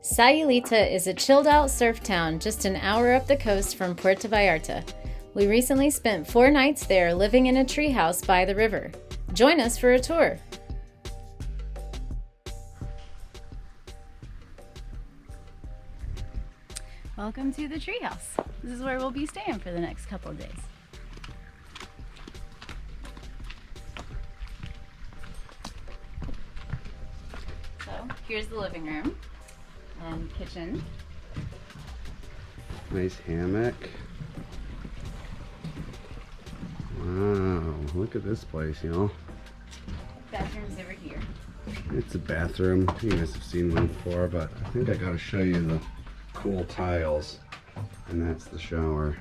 Sayulita is a chilled-out surf town just an hour up the coast from Puerto Vallarta. We recently spent 4 nights there living in a treehouse by the river. Join us for a tour. Welcome to the treehouse. This is where we'll be staying for the next couple of days. So here's the living room and kitchen. Nice hammock. Wow, look at this place, y'all. Bathroom's over here. It's a bathroom. You guys have seen one before, but I think I gotta show you the cool tiles. And that's the shower.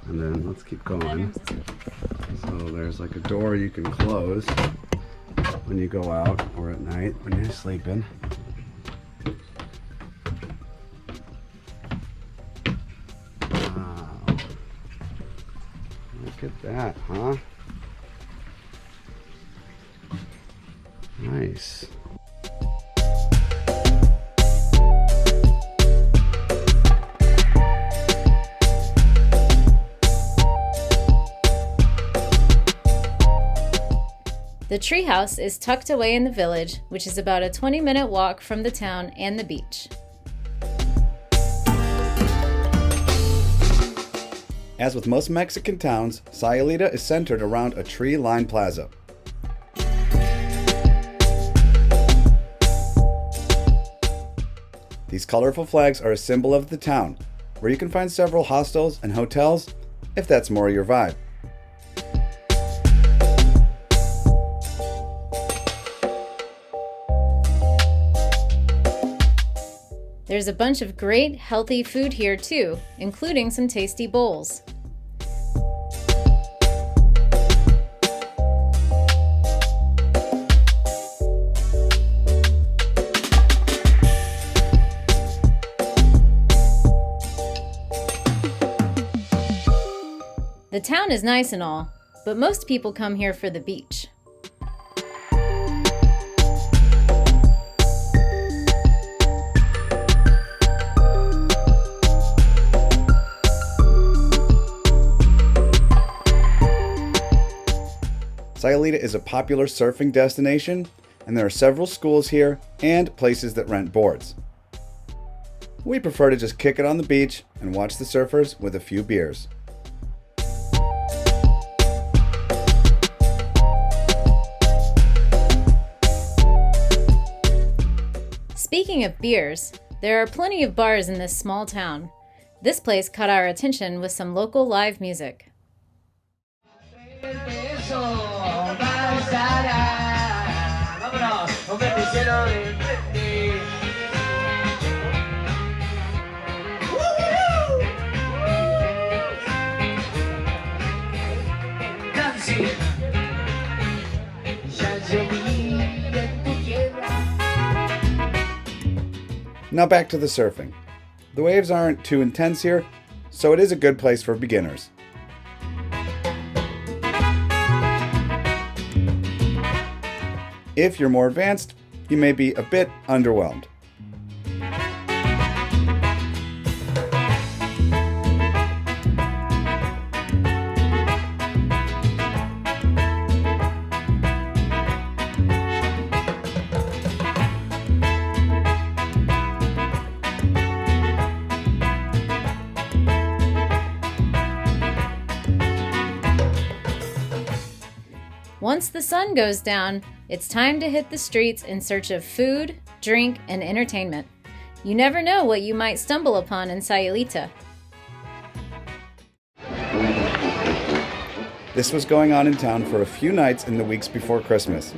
And then let's keep going. So there's like a door you can close when you go out or at night when you're sleeping. Wow. Look at that, huh? Nice. The treehouse is tucked away in the village, which is about a 20-minute walk from the town and the beach. As with most Mexican towns, Sayulita is centered around a tree-lined plaza. These colorful flags are a symbol of the town, where you can find several hostels and hotels, if that's more your vibe. There's a bunch of great, healthy food here too, including some tasty bowls. The town is nice and all, but most people come here for the beach. Sayulita is a popular surfing destination, and there are several schools here and places that rent boards. We prefer to just kick it on the beach and watch the surfers with a few beers. Speaking of beers, there are plenty of bars in this small town. This place caught our attention with some local live music. Now back to the surfing. The waves aren't too intense here, so it is a good place for beginners. If you're more advanced, you may be a bit underwhelmed. Once the sun goes down, it's time to hit the streets in search of food, drink, and entertainment. You never know what you might stumble upon in Sayulita. This was going on in town for a few nights in the weeks before Christmas.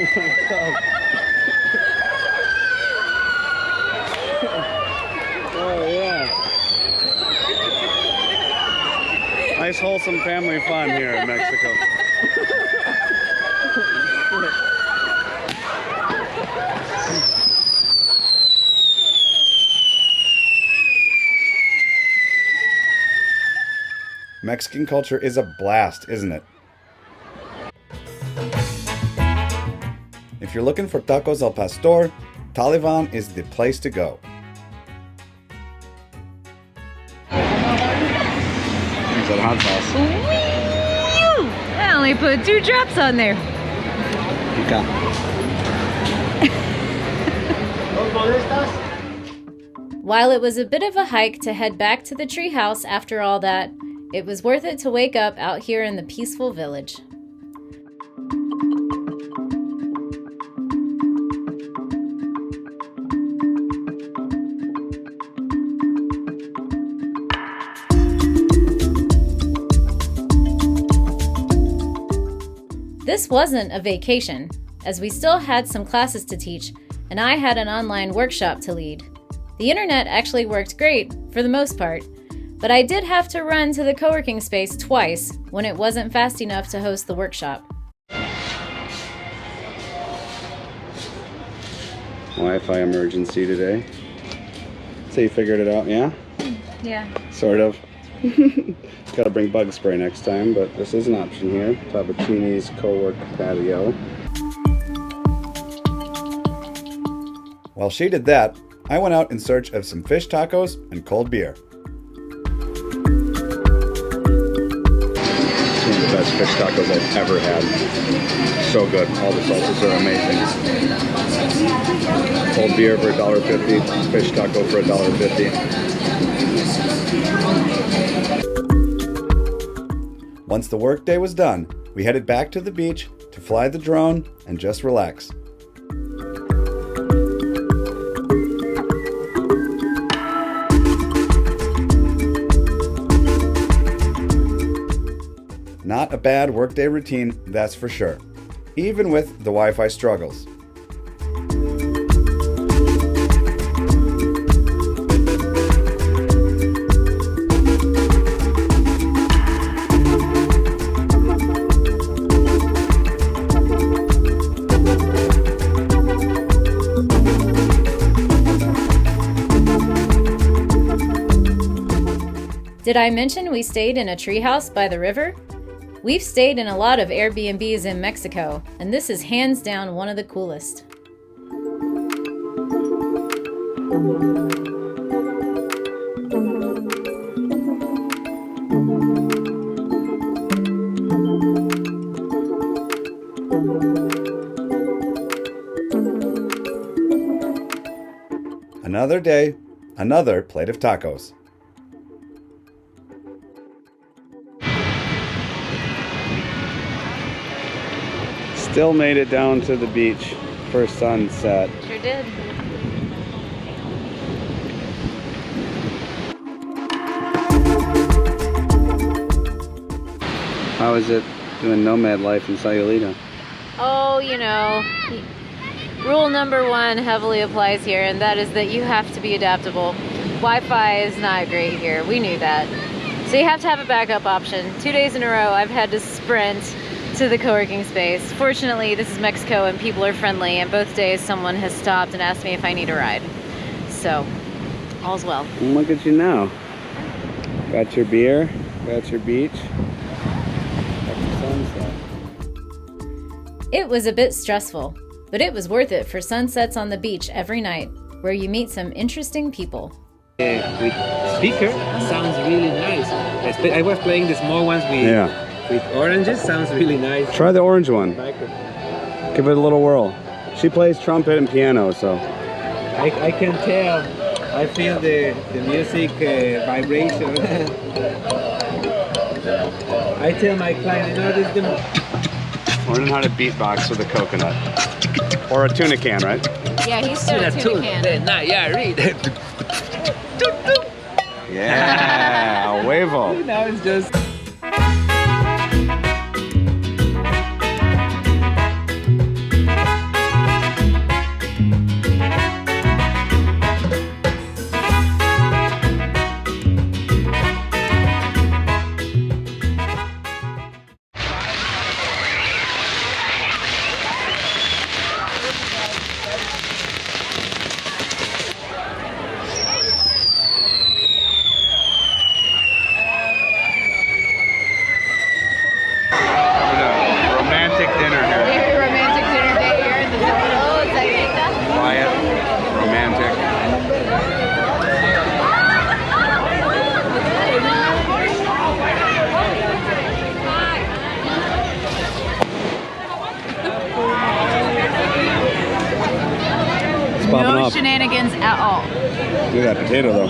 Oh yeah. Nice wholesome family fun here in Mexico. Mexican culture is a blast, isn't it? If you're looking for tacos al pastor, Taliban is the place to go. Is that hot sauce? I only put 2 drops on there. While it was a bit of a hike to head back to the treehouse after all that, it was worth it to wake up out here in the peaceful village. This wasn't a vacation, as we still had some classes to teach, and I had an online workshop to lead. The internet actually worked great, for the most part, but I did have to run to the co-working space twice when it wasn't fast enough to host the workshop. Wi-Fi emergency today. So you figured it out, yeah? Yeah. Sort of. Gotta bring bug spray next time, but this is an option here. Tabatini's co-work patio. While she did that, I went out in search of some fish tacos and cold beer. It's one of the best fish tacos I've ever had. So good. All the sauces are amazing. Cold beer for $1.50. Fish taco for $1.50. Once the workday was done, we headed back to the beach to fly the drone and just relax. Not a bad workday routine, that's for sure, even with the Wi-Fi struggles. Did I mention we stayed in a treehouse by the river? We've stayed in a lot of Airbnbs in Mexico, and this is hands down one of the coolest. Another day, another plate of tacos. Still made it down to the beach for sunset. Sure did. How is it doing nomad life in Sayulita? Oh, you know, rule number 1 heavily applies here, and that is that you have to be adaptable. Wi-Fi is not great here. We knew that. So you have to have a backup option. 2 days in a row, I've had to sprint to the co-working space. Fortunately, this is Mexico and people are friendly, and both days someone has stopped and asked me if I need a ride. So, all's well. And look at you now. Got your beer, got your beach, got your sunset. It was a bit stressful, but it was worth it for sunsets on the beach every night, where you meet some interesting people. With speaker sounds really nice. I was playing the small ones with oranges, sounds really nice. Try the orange one. Microphone. Give it a little whirl. She plays trumpet and piano, so. I can tell. I feel the music vibration. I tell my client, you know, this is the... Learning how to beatbox with a coconut. Or a tuna can, right? Yeah, he's still a tuna can. Yeah, read. Yeah, a huevo. Now it's just... shenanigans at all. Look at that potato though.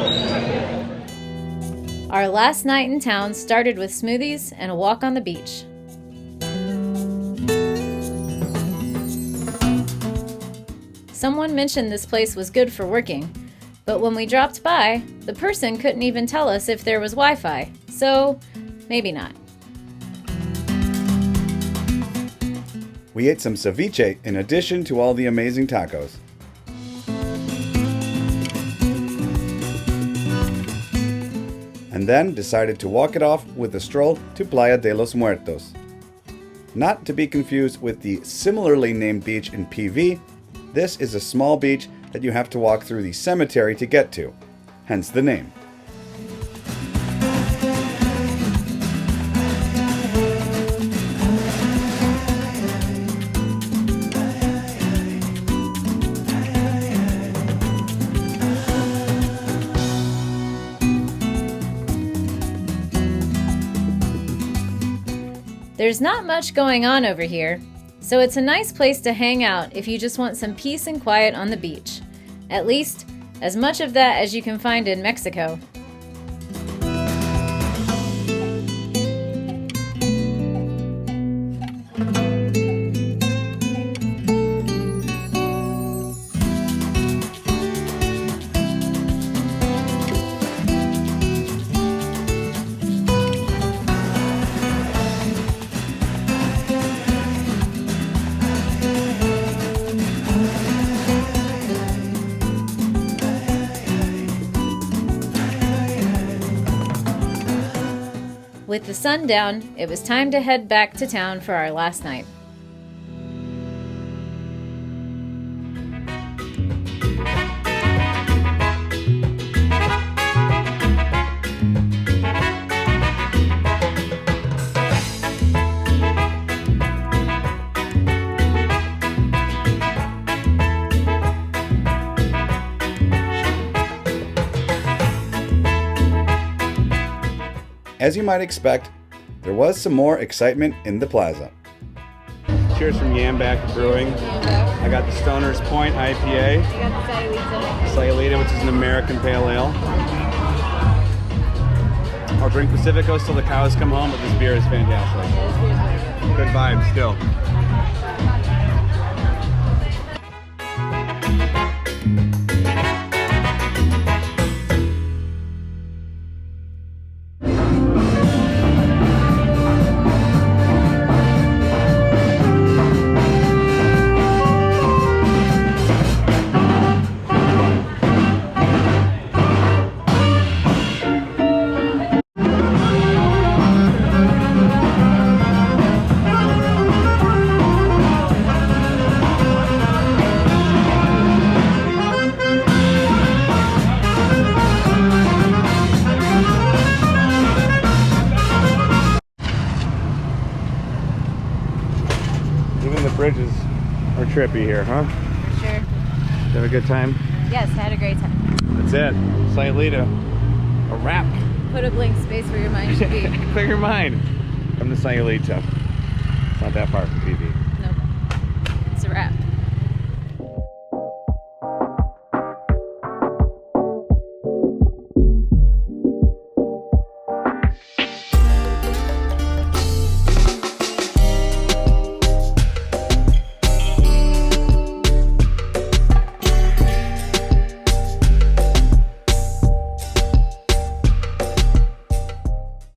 Our last night in town started with smoothies and a walk on the beach. Someone mentioned this place was good for working, but when we dropped by, the person couldn't even tell us if there was Wi-Fi, so maybe not. We ate some ceviche in addition to all the amazing tacos. And then decided to walk it off with a stroll to Playa de los Muertos. Not to be confused with the similarly named beach in PV, this is a small beach that you have to walk through the cemetery to get to, hence the name. There's not much going on over here, so it's a nice place to hang out if you just want some peace and quiet on the beach. At least, as much of that as you can find in Mexico. With the sun down, it was time to head back to town for our last night. As you might expect, there was some more excitement in the plaza. Cheers from Yamback Brewing. I got the Stoner's Point IPA. I got the Sayulita. Sayulita, which is an American pale ale. I'll drink Pacificos till the cows come home, but this beer is fantastic. Good vibes still. Even the bridges are trippy here, huh? Sure. You have a good time? Yes, I had a great time. That's it. Sayulita. A wrap. Put a blank space where your mind should be. Clear your mind. Come to Sayulita. It's not that far from PV. Nope. It's a wrap.